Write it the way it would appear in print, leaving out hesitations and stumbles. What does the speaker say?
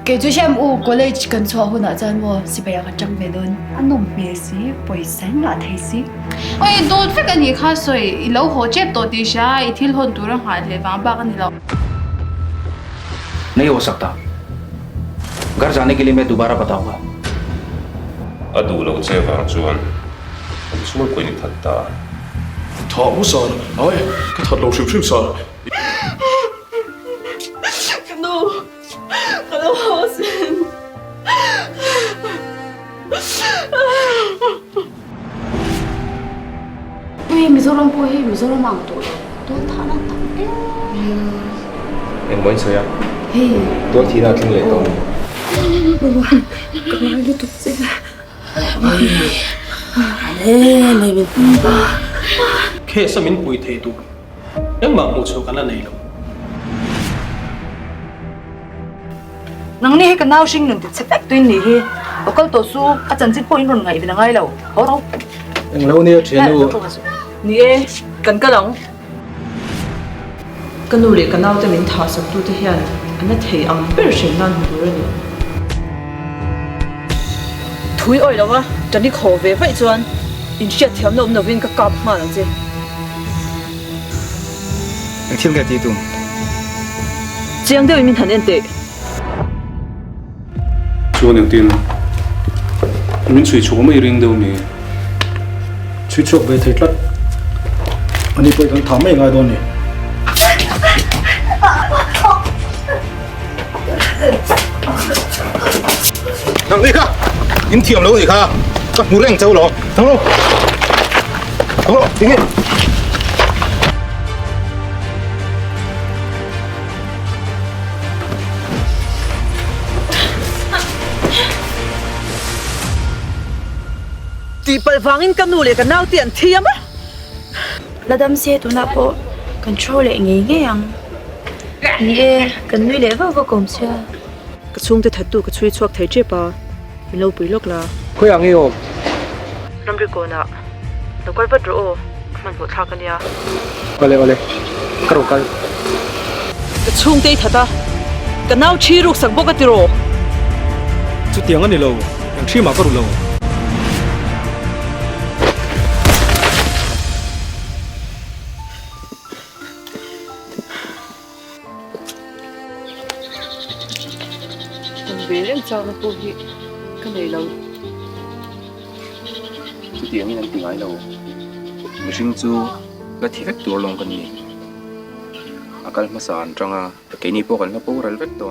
给最先我college 跟错混那阵我是不要个正别论，啊弄别事，背生啊提示。喂，多这个你看谁？一老好接多底下，一天很多人还来帮帮你了。 नहीं हो सकता घर जाने के लिए मैं दोबारा बताऊंगा अदू लो चे वांग जुआन सुमन कोई नहीं थकता था वो सार आए का था लो शिव शिव सार No, no hosen. 喂，米做龙不黑，米做龙忙多了，多他那当哎。 em muốn chơi à 嘿， 多提到听得懂แค่สมินปุยเทตุยังหมักหมดโชกันนั่นเองหรอ นังนี่ให้กันน่าชิงหนึ่งติดสเปกตัวนี้ฮีแล้วก็ตัวสู้อาจารย์จิตพูดอินรุนไงเป็นยังไงเราเขาเรา ยังแล้วเนี่ยเชียร์ดู นี่เอกันก็หลงกันนู่นเลยกันน่าจะมินทาสักตัวที่เฮียนอันนั้นเทียมเป็นสิ่งนั้นดูเลยถุยอ้อยแล้ววะจะนี่ขอเวฟไปจวนอินเชียเทียมโน้มโนวินก็กลับมาแล้วจี ยังเที่ยงแกตีตุ้ม 这样对面谈点对。 ชวนอย่างตีนมินช่วยชัวไม่ริงเดียวมีช่วยชัวไปเทลัดอันนี้ไปกันทำไม่ง่ายตอนนี้นั่งเลยค่ะอินเทียมแล้วเลยค่ะก็มูเร่งเจ้าหรอทั้งโลกทิ้งเงี้ย ตีไปฟังอินกันนู่นเลยกันน่าเตียนเทียมะ ระดับเสียตัวนับโอ control เลยงี้ไงยังนี่เอกันนู่นเลยว่าก็กลมเสีย กระชุ่มแต่ถัดตัวกระช่วยชวกไทยเจ็บปะเป็นเราปุ๋ยลกละ คุยอย่างนี้โอ น้ำริโกนะเราก็วัดรู้มันหัวทากันยา Valeกระโดดกัน กระชุ่มแต่ถัดตากันน่าชีรุกสักบกติโร จุดเตียงอันนี้เราอย่างที่มาก็รู้เรา มันเวรยังจ้านะพวกนี้กันไหนเรา จุดเดียวนี่นั่นตีไงเราไม่ชิงจูก็ที่เวกตัวลงกันนี่อาการมาสานจังอ่ะแต่แกนี่พวกกันแล้วพวกเราเวกตัว